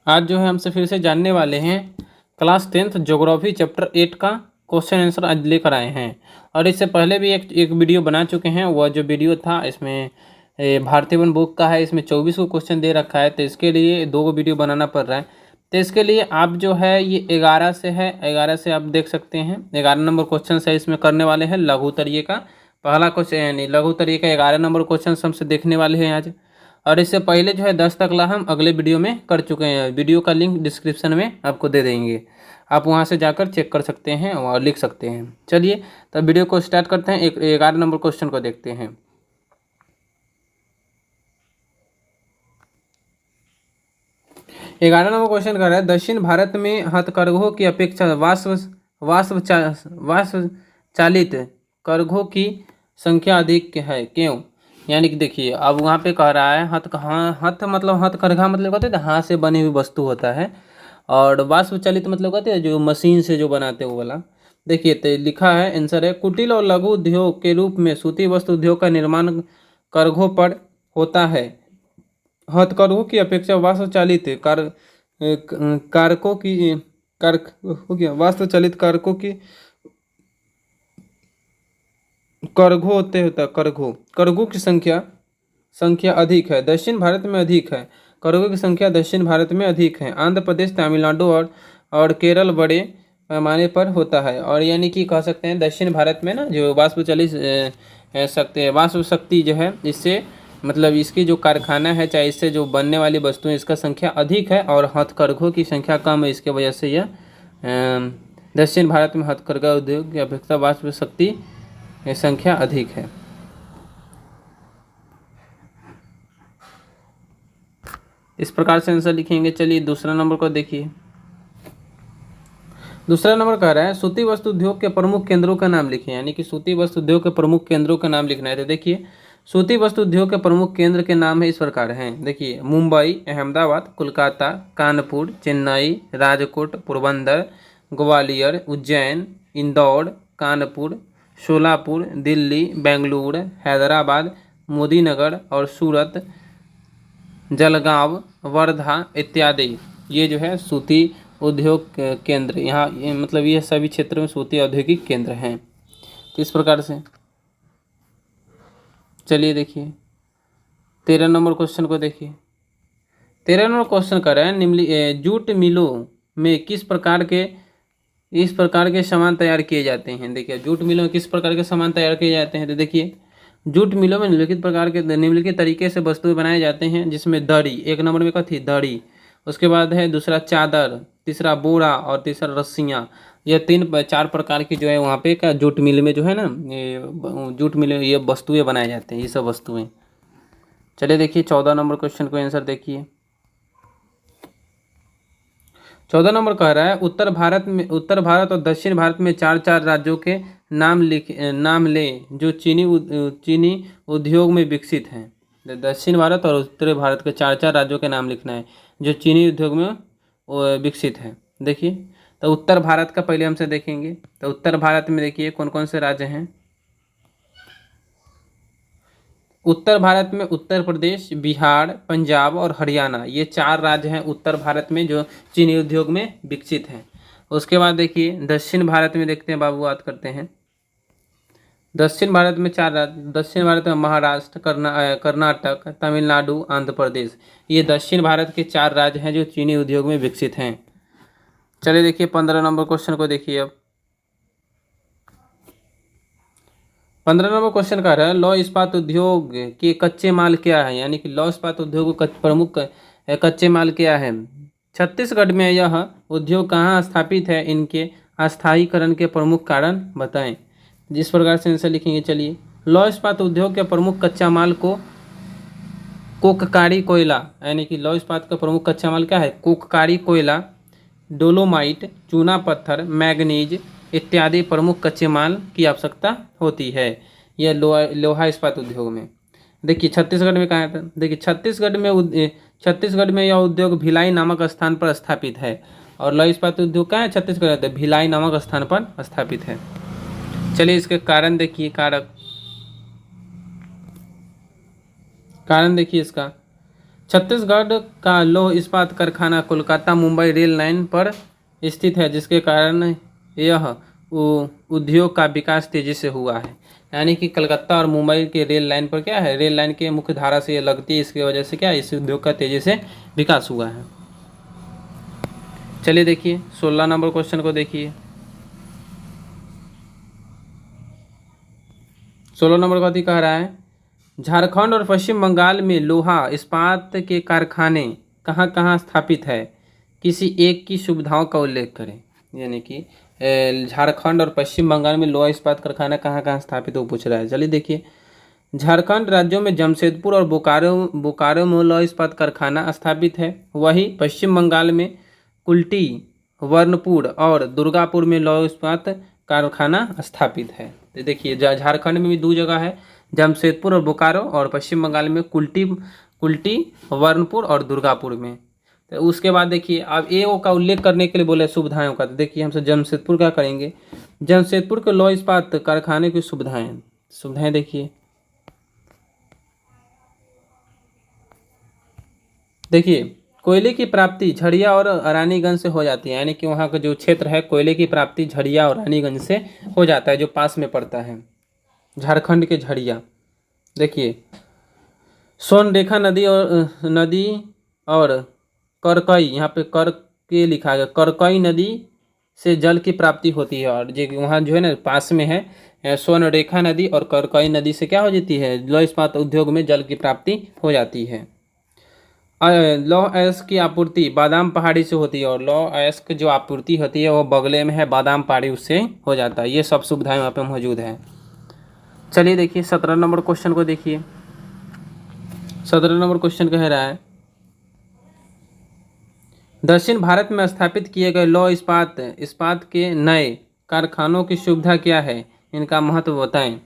आज जो है हमसे फिर से जानने वाले हैं क्लास 10th ज्योग्राफी चैप्टर 8 का क्वेश्चन आंसर आज लेकर आए हैं। और इससे पहले भी एक वीडियो बना चुके हैं। वह जो वीडियो था इसमें भारतीय वन बुक का है, इसमें 24 को क्वेश्चन दे रखा है, तो इसके लिए 2 वीडियो बनाना पड़ रहा है। तो इसके लिए आप जो है ये 11 से है, 11 से आप देख सकते हैं 11 नंबर क्वेश्चन है इसमें करने वाले हैं लघु तरीके का। पहला क्वेश्चन यानी लघु तरीके का 11 नंबर क्वेश्चन हमसे देखने वाले हैं आज। और इससे पहले जो है 10 तक ला हम अगले वीडियो में कर चुके हैं। वीडियो का लिंक डिस्क्रिप्शन में आपको दे देंगे, आप वहां से जाकर चेक कर सकते हैं और लिख सकते हैं। चलिए तब वीडियो को स्टार्ट करते हैं। 11 नंबर क्वेश्चन को देखते हैं। 11 नंबर क्वेश्चन कर रहा है, दक्षिण भारत में हथकरघों की अपेक्षा वाष्प चालित करघों की संख्या अधिक है, क्यों? यानी कि देखिए अब वहाँ पे कह रहा है हथ मतलब हथकरघा मतलब कहते हैं हाथ से बनी हुई वस्तु होता है, और वाष्प चालित मतलब कहते हैं जो मशीन से जो बनाते हैं वो वाला। देखिए तो लिखा है आंसर है, कुटिल और लघु उद्योग के रूप में सूती वस्त्र उद्योग का निर्माण करघों पर होता है। हथकरघों की अपेक्षा वाष्प चालित कारकों की वाष्प चालित कारकों की करघो होते होता करघों की संख्या अधिक है, दक्षिण भारत में अधिक है। करघों की संख्या दक्षिण भारत में अधिक है। आंध्र प्रदेश, तमिलनाडु और केरल बड़े पैमाने पर होता है। और यानी कि कह सकते हैं दक्षिण भारत में ना जो वाष्प शक्ति जो है इससे मतलब इसकी जो कारखाना है चाहे इससे जो बनने वाली वस्तुएं इसका संख्या अधिक है, और हथकरघों की संख्या कम है। इसके वजह से यह दक्षिण भारत में हथकरघा उद्योग की अपेक्षा वाष्प शक्ति संख्या अधिक है। इस प्रकार से आंसर लिखेंगे। चलिए दूसरा नंबर को देखिए। दूसरा नंबर कह रहा है सूती वस्त्र उद्योग के प्रमुख केंद्रों का नाम लिखें, यानी कि सूती वस्त्र उद्योग के प्रमुख केंद्रों का नाम लिखना है। तो देखिए सूती वस्त्र उद्योग के प्रमुख केंद्र के नाम है इस प्रकार हैं। देखिए मुंबई, अहमदाबाद, कोलकाता, कानपुर, चेन्नई, राजकोट, पोरबंदर, ग्वालियर, उज्जैन, इंदौर, कानपुर, शोलापुर, दिल्ली, बेंगलुरु, हैदराबाद, मोदीनगर और सूरत, जलगांव, वर्धा इत्यादि ये जो है सूती उद्योग केंद्र यहाँ मतलब ये सभी क्षेत्रों में सूती औद्योगिक केंद्र हैं। तो इस प्रकार से चलिए देखिए 13 नंबर क्वेश्चन को देखिए। 13 नंबर क्वेश्चन कर रहे हैं जूट मिलों में इस प्रकार के सामान तैयार किए जाते हैं। देखिए जूट मिलों में किस प्रकार के सामान तैयार किए जाते हैं। तो देखिए जूट मिलों में निम्नलिखित तरीके से वस्तुएं बनाए जाते हैं, जिसमें दरी एक नंबर में थी दरी, उसके बाद है दूसरा चादर, तीसरा बोरा और तीसरा रस्सियाँ। ये 4 प्रकार की जो है वहाँ पे का जूट मिल में जो है ना ये जूट मिल में ये वस्तुएं बनाए जाते हैं, ये सब वस्तुएं। चलिए देखिए 14 नंबर क्वेश्चन को आंसर देखिए। 14 नंबर कह रहा है उत्तर भारत और दक्षिण भारत में 4 राज्यों के नाम ले जो चीनी उद्योग में विकसित हैं। दक्षिण भारत और उत्तर भारत के 4 राज्यों के नाम लिखना है जो चीनी उद्योग में विकसित हैं। देखिए तो उत्तर भारत का पहले हमसे देखेंगे। तो उत्तर भारत में देखिए कौन कौन से राज्य हैं। उत्तर भारत में उत्तर प्रदेश, बिहार, पंजाब और हरियाणा ये 4 राज्य हैं उत्तर भारत में जो चीनी उद्योग में विकसित हैं। उसके बाद देखिए दक्षिण भारत में देखते हैं बाबू, बात करते हैं। दक्षिण भारत में 4 राज्य, दक्षिण भारत में महाराष्ट्र, कर्नाटक, तमिलनाडु, आंध्र प्रदेश ये दक्षिण भारत के 4 राज्य हैं जो चीनी उद्योग में विकसित हैं। चलिए देखिए 15 नंबर क्वेश्चन को देखिए। अब 15 नंबर क्वेश्चन कह रहा है लौह इस्पात उद्योग के कच्चे माल क्या है, यानी कि लौह इस्पात उद्योग का प्रमुख कच्चे माल क्या है। छत्तीसगढ़ में यह उद्योग कहाँ स्थापित है, इनके अस्थायीकरण के प्रमुख कारण बताएं। जिस प्रकार से आंसर लिखेंगे। चलिए लौह इस्पात उद्योग के प्रमुख कच्चा माल को कोककारी कोयला, यानी कि लौह इस्पात का प्रमुख कच्चा माल क्या है, कोककारी कोयला, डोलोमाइट, चूना पत्थर, मैग्नीज इत्यादि प्रमुख कच्चे माल की आवश्यकता होती है यह लोहा इस्पात उद्योग में। देखिए छत्तीसगढ़ में कहाँ था। देखिए छत्तीसगढ़ में यह उद्योग भिलाई नामक स्थान पर स्थापित है। और लौह इस्पात उद्योग कहाँ है, छत्तीसगढ़ है, भिलाई नामक स्थान पर स्थापित है। चलिए इसके कारण देखिए, कारण देखिए इसका छत्तीसगढ़ का लौह इस्पात कारखाना कोलकाता मुंबई रेल लाइन पर स्थित है, जिसके कारण यह उद्योग का विकास तेजी से हुआ है। यानी कि कलकत्ता और मुंबई के रेल लाइन पर क्या है, रेल लाइन के मुख्य धारा से ये लगती है, इसकी वजह से क्या है, इस उद्योग का तेजी से विकास हुआ है। चलिए देखिए 16 नंबर क्वेश्चन को देखिए। 16 नंबर का कह रहा है, झारखंड और पश्चिम बंगाल में लोहा इस्पात के कारखाने कहाँ कहाँ स्थापित है, किसी एक की सुविधाओं का उल्लेख करें। यानी कि झारखंड और पश्चिम बंगाल में लोहा इस्पात कारखाना कहाँ कहाँ स्थापित हो पूछ रहा है। चलिए देखिए, झारखंड राज्यों में जमशेदपुर और बोकारो में लोहा इस्पात कारखाना स्थापित है। वहीं पश्चिम बंगाल में कुल्टी, वर्नपुर और दुर्गापुर में लोहा इस्पात कारखाना स्थापित है। तो देखिए झारखंड में भी 2 जगह है, जमशेदपुर और बोकारो, और पश्चिम बंगाल में कुल्टी, वर्नपुर और दुर्गापुर में। तो उसके बाद देखिए अब ए का उल्लेख करने के लिए बोले सुविधाओं का, तो देखिए हमसे जमशेदपुर क्या करेंगे, जमशेदपुर के लौह इस्पात कारखाने की सुविधाएं देखिए कोयले की प्राप्ति झरिया और रानीगंज से हो जाती है। यानी कि वहाँ का जो क्षेत्र है, कोयले की प्राप्ति झरिया और रानीगंज से हो जाता है, जो पास में पड़ता है झारखंड के झरिया। देखिए सोनरेखा नदी और करकई, यहाँ पे कर के लिखा गया, करकई नदी से जल की प्राप्ति होती है। और जो वहाँ जो है ना पास में है सोनरेखा नदी और करकई नदी से क्या हो जाती है, लौह इस्पात उद्योग में जल की प्राप्ति हो जाती है। लौह अयस्क की आपूर्ति बादाम पहाड़ी से होती है, और लौह अयस्क जो आपूर्ति होती है वो बगले में है बादाम पहाड़ी, उससे हो जाता है। ये सब सुविधाएं वहाँ पे मौजूद है। चलिए देखिए 17 नंबर क्वेश्चन को देखिए। 17 नंबर क्वेश्चन कह रहा है, दक्षिण भारत में स्थापित किए गए लौह इस्पात के नए कारखानों की सुविधा क्या है, इनका महत्व बताएं।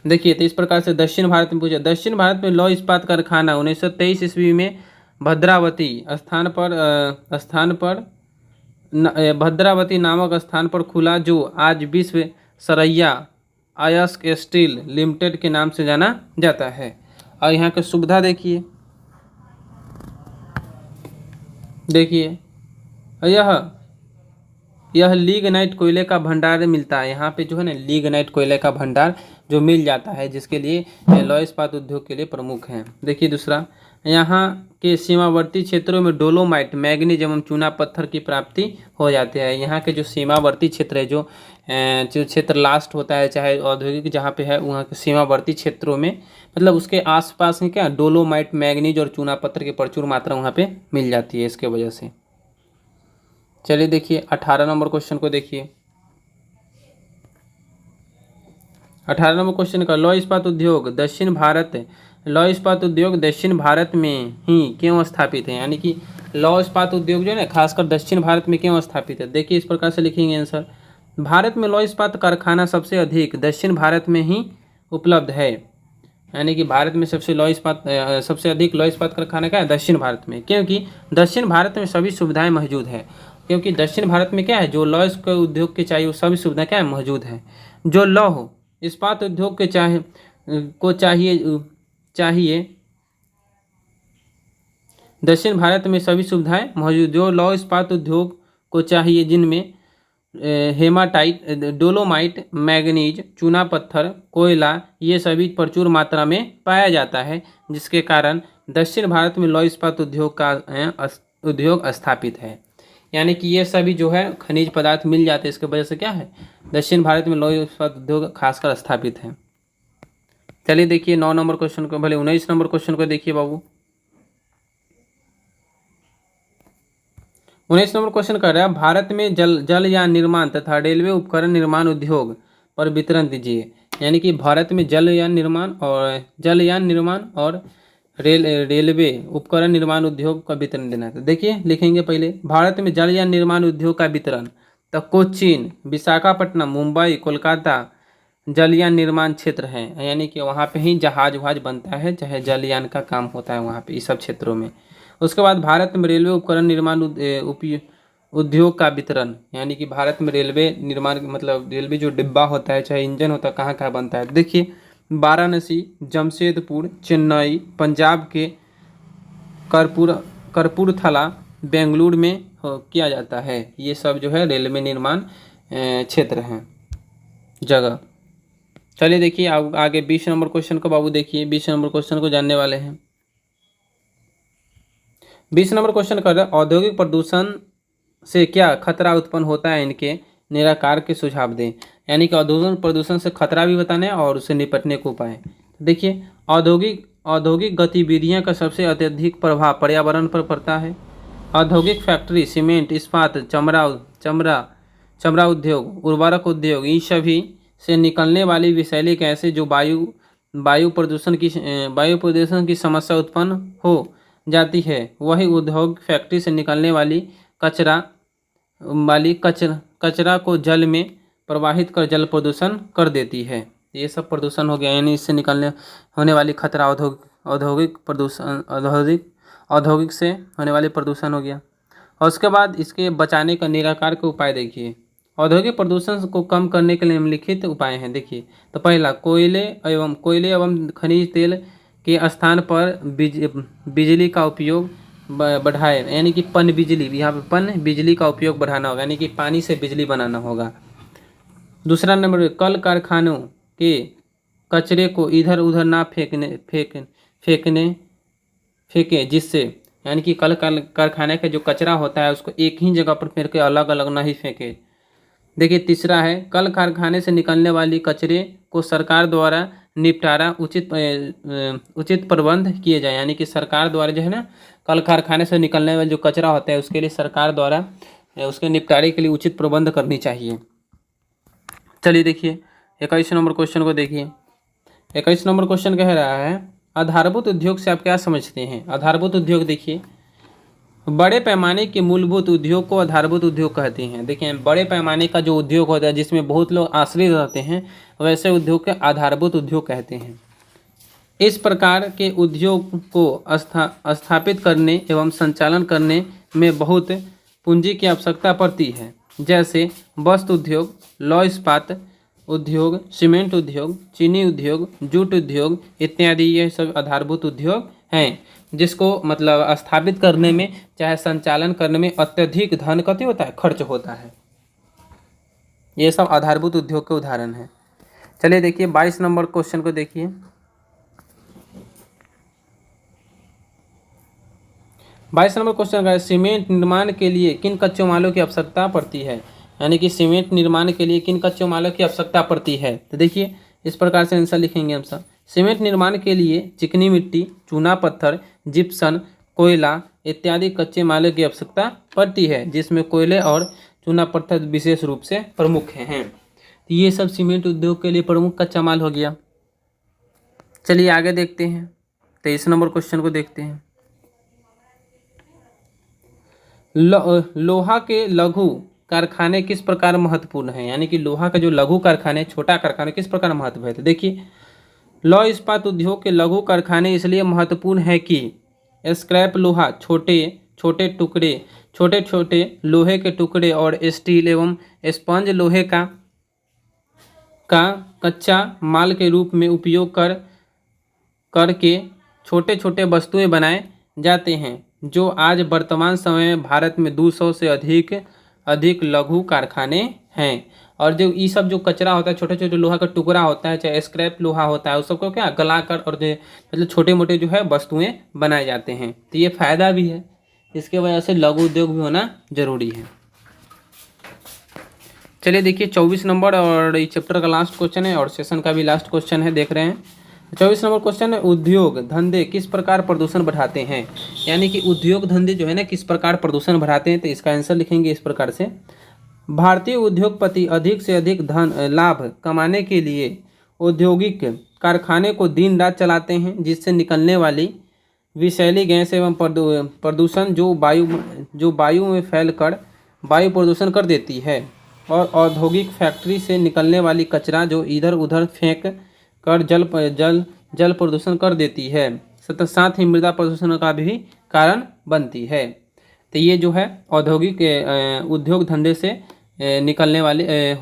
देखिए तो इस प्रकार से दक्षिण भारत में पूछा, दक्षिण भारत में लौह इस्पात कारखाना 1923 ईस्वी में भद्रावती भद्रावती नामक स्थान पर खुला, जो आज विश्व सरैया अयस्क स्टील लिमिटेड के नाम से जाना जाता है। और यहाँ की सुविधा देखिए यह लिग्नाइट कोयले का भंडार मिलता है। यहाँ पे जो है ना लिग्नाइट कोयले का भंडार जो मिल जाता है, जिसके लिए लौह इस्पात उद्योग के लिए प्रमुख हैं। देखिए दूसरा, यहाँ के सीमावर्ती क्षेत्रों में डोलोमाइट, मैग्नीज एवं चूना पत्थर की प्राप्ति हो जाती है। यहाँ के जो सीमावर्ती क्षेत्र है, जो क्षेत्र लास्ट होता है चाहे औद्योगिक जहाँ पे है, वहाँ के सीमावर्ती क्षेत्रों में मतलब उसके आसपास में क्या डोलोमाइट, मैग्नीज और चूना पत्थर की प्रचुर मात्रा वहाँ पे मिल जाती है इसके वजह से। चलिए देखिए 18 नंबर क्वेश्चन को देखिए। 18 नंबर क्वेश्चन का, लौह इस्पात उद्योग दक्षिण भारत में ही क्यों स्थापित है। यानी कि लौह इस्पात उद्योग जो है ना खासकर दक्षिण भारत में क्यों स्थापित है। देखिए इस प्रकार से लिखेंगे आंसर, भारत में लौह इस्पात कारखाना सबसे अधिक दक्षिण भारत में ही उपलब्ध है। यानी कि भारत में सबसे अधिक लौह इस्पात कारखाना क्या है, दक्षिण भारत में, क्योंकि दक्षिण भारत में सभी सुविधाएं मौजूद है। क्योंकि दक्षिण भारत में क्या है, जो लौह के उद्योग के चाहिए वो सभी सुविधाएं क्या है मौजूद है। जो लौह इस्पात उद्योग के चाहिए दक्षिण भारत में सभी सुविधाएं मौजूद, जो लौह इस्पात उद्योग को चाहिए, जिनमें हेमाटाइट, डोलोमाइट, मैग्नीज, चूना पत्थर, कोयला, ये सभी प्रचुर मात्रा में पाया जाता है, जिसके कारण दक्षिण भारत में लौह इस्पात उद्योग स्थापित है। यानी कि ये सभी जो है खनिज पदार्थ मिल जाते हैं, इसके वजह से क्या है दक्षिण भारत में लौह इस्पात उद्योग खासकर स्थापित है। चलिए देखिए 9 नंबर क्वेश्चन को, भले 19 नंबर क्वेश्चन को देखिए बाबू। 19 नंबर क्वेश्चन कर रहा है, भारत में जलयान निर्माण तथा रेलवे उपकरण निर्माण उद्योग पर वितरण दीजिए। यानी कि भारत में जलयान निर्माण और रेलवे उपकरण निर्माण उद्योग का वितरण देना है। देखिए लिखेंगे पहले, भारत में जलयान निर्माण उद्योग का वितरण, तो कोचीन, विशाखापट्टनम, मुंबई, कोलकाता जलयान निर्माण क्षेत्र है। यानी कि वहाँ पे ही जहाज वहाज बनता है, चाहे जलयान का काम होता है वहाँ पे इस सब क्षेत्रों में। उसके बाद भारत में रेलवे उपकरण निर्माण उद्योग का वितरण, यानी कि भारत में रेलवे निर्माण मतलब रेलवे जो डिब्बा होता है चाहे इंजन होता है कहाँ कहाँ बनता है। देखिए वाराणसी, जमशेदपुर, चेन्नई, पंजाब के कर्पूर कपूरथला बेंगलुरु में किया जाता है। ये सब जो है रेलवे निर्माण क्षेत्र हैं, जगह। चलिए देखिए आगे 20 नंबर क्वेश्चन को बाबू देखिए, 20 नंबर क्वेश्चन को जानने वाले हैं। 20 नंबर क्वेश्चन कर रहे हैं, औद्योगिक प्रदूषण से क्या खतरा उत्पन्न होता है, इनके निराकार के सुझाव दें। यानी कि औद्योगिक प्रदूषण से खतरा भी बताने और उससे निपटने के उपाय। देखिए औद्योगिक गतिविधियां का सबसे अत्यधिक प्रभाव पर्यावरण पर पड़ता है। औद्योगिक फैक्ट्री, सीमेंट, इस्पात, चमड़ा उद्योग, उर्वरक उद्योग, इन सभी से निकलने वाली विषैली गैसें जो वायु प्रदूषण की समस्या उत्पन्न हो जाती है, वही उद्योग फैक्ट्री से निकलने वाली कचरा को जल में प्रवाहित कर जल प्रदूषण कर देती है। ये सब प्रदूषण हो गया, यानी इससे निकलने होने वाली खतरा औद्योगिक से होने वाली प्रदूषण हो गया। और उसके बाद इसके बचाने का निराकार के उपाय देखिए। औद्योगिक प्रदूषण को कम करने के लिए निम्नलिखित उपाय हैं। देखिए तो पहला, कोयले एवं खनिज तेल के स्थान पर बिजली का उपयोग बढ़ाए, यानी कि पन बिजली, यहाँ पे पन बिजली का उपयोग बढ़ाना होगा, यानी कि पानी से बिजली बनाना होगा। दूसरा नंबर, कल कारखानों के कचरे को इधर उधर ना फेंके, जिससे यानी कि कल कारखाने का जो कचरा होता है उसको एक ही जगह पर फेंक के अलग अलग ना ही फेंके। देखिए तीसरा है, कल कारखाने से निकलने वाली कचरे को सरकार द्वारा निपटारा उचित प्रबंध किए जाए, यानी कि सरकार द्वारा जो है ना कल कारखाने से निकलने वाला जो कचरा होता है उसके लिए सरकार द्वारा उसके निपटारे के लिए उचित प्रबंध करनी चाहिए। चलिए देखिए 21 नंबर क्वेश्चन को देखिए। 21 नंबर क्वेश्चन कह रहा है, आधारभूत उद्योग से आप क्या समझते हैं। आधारभूत उद्योग देखिए, बड़े पैमाने के मूलभूत उद्योग को आधारभूत उद्योग कहते हैं। देखिए बड़े पैमाने का जो उद्योग होता है जिसमें बहुत लोग आश्रित रहते हैं, वैसे उद्योग के आधारभूत उद्योग कहते हैं। इस प्रकार के उद्योग को स्थापित करने एवं संचालन करने में बहुत पूंजी की आवश्यकता पड़ती है, जैसे वस्त्र उद्योग, लौह इस्पात उद्योग, सीमेंट उद्योग, चीनी उद्योग, जूट उद्योग इत्यादि। ये सब आधारभूत उद्योग हैं, जिसको मतलब स्थापित करने में चाहे संचालन करने में अत्यधिक धन कति होता है, खर्च होता है। ये सब आधारभूत उद्योग के उदाहरण हैं। चलिए देखिए 22 नंबर क्वेश्चन को देखिए। 22 नंबर क्वेश्चन का, सीमेंट निर्माण के लिए किन कच्चे मालों की आवश्यकता पड़ती है। यानी कि सीमेंट निर्माण के लिए किन कच्चे मालों की आवश्यकता पड़ती है। तो देखिए इस प्रकार से आंसर लिखेंगे हम सब। सीमेंट निर्माण के लिए चिकनी मिट्टी, चूना पत्थर, जिप्सम, कोयला इत्यादि कच्चे मालों की आवश्यकता पड़ती है, जिसमें कोयले और चूना पत्थर विशेष रूप से प्रमुख हैं। तो ये सब सीमेंट उद्योग के लिए प्रमुख कच्चा माल हो गया। चलिए आगे देखते हैं 23 नंबर क्वेश्चन को देखते हैं। लोहा के लघु कारखाने किस प्रकार महत्वपूर्ण है। यानी कि लोहा का जो लघु कारखाने, छोटा कारखाने किस प्रकार महत्व है। तो देखिए लौह इस्पात उद्योग के लघु कारखाने इसलिए महत्वपूर्ण है कि स्क्रैप लोहा, छोटे छोटे लोहे के टुकड़े और स्टील एवं स्पंज लोहे का कच्चा माल के रूप में उपयोग करके छोटे छोटे वस्तुएं बनाए जाते हैं, जो आज वर्तमान समय में भारत में 200 से अधिक लघु कारखाने हैं। और जो ये सब जो कचरा होता है, छोटे छोटे लोहा का टुकड़ा होता है, चाहे स्क्रैप लोहा होता है, उस सबको क्या गलाकर और मतलब छोटे मोटे जो है वस्तुएं बनाए जाते हैं। तो ये फायदा भी है, इसके वजह से लघु उद्योग भी होना जरूरी है। चलिए देखिए 24 नंबर और इस चैप्टर का लास्ट क्वेश्चन है और सेशन का भी लास्ट क्वेश्चन है, देख रहे हैं। 24 नंबर क्वेश्चन है, उद्योग धंधे किस प्रकार प्रदूषण बढ़ाते हैं। यानी कि उद्योग धंधे जो है ना किस प्रकार प्रदूषण बढ़ाते हैं। तो इसका आंसर लिखेंगे इस प्रकार से, भारतीय उद्योगपति अधिक से अधिक लाभ कमाने के लिए औद्योगिक कारखाने को दिन रात चलाते हैं, जिससे निकलने वाली विषैली गैस एवं प्रदूषण जो वायु में फैलकर वायु प्रदूषण कर देती है, और औद्योगिक फैक्ट्री से निकलने वाली कचरा जो इधर उधर फेंक कर जल प्रदूषण कर देती है, साथ ही मृदा प्रदूषण का भी कारण बनती है। तो ये जो है औद्योगिक उद्योग धंधे से निकलने वाले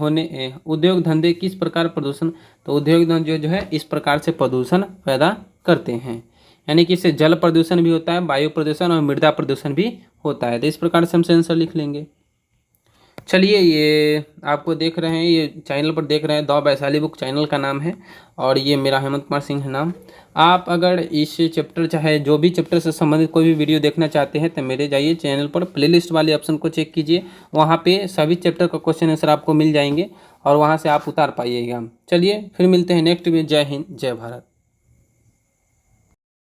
उद्योग धंधे किस प्रकार प्रदूषण, तो उद्योग धंधे जो है इस प्रकार से प्रदूषण पैदा करते हैं। यानी कि इससे जल प्रदूषण भी होता है, वायु प्रदूषण और मृदा प्रदूषण भी होता है। तो इस प्रकार से हम आंसर लिख लेंगे। चलिए, ये आपको देख रहे हैं, ये चैनल पर देख रहे हैं, द वैशाली बुक चैनल का नाम है, और ये मेरा हेमंत कुमार सिंह है नाम। आप अगर इस चैप्टर चाहे जो भी चैप्टर से संबंधित कोई भी वीडियो देखना चाहते हैं तो मेरे जाइए चैनल पर, प्लेलिस्ट वाले ऑप्शन को चेक कीजिए, वहाँ पे सभी चैप्टर का क्वेश्चन आंसर आपको मिल जाएंगे और वहाँ से आप उतार पाइएगा। चलिए फिर मिलते हैं नेक्स्ट में। जय हिंद, जय भारत।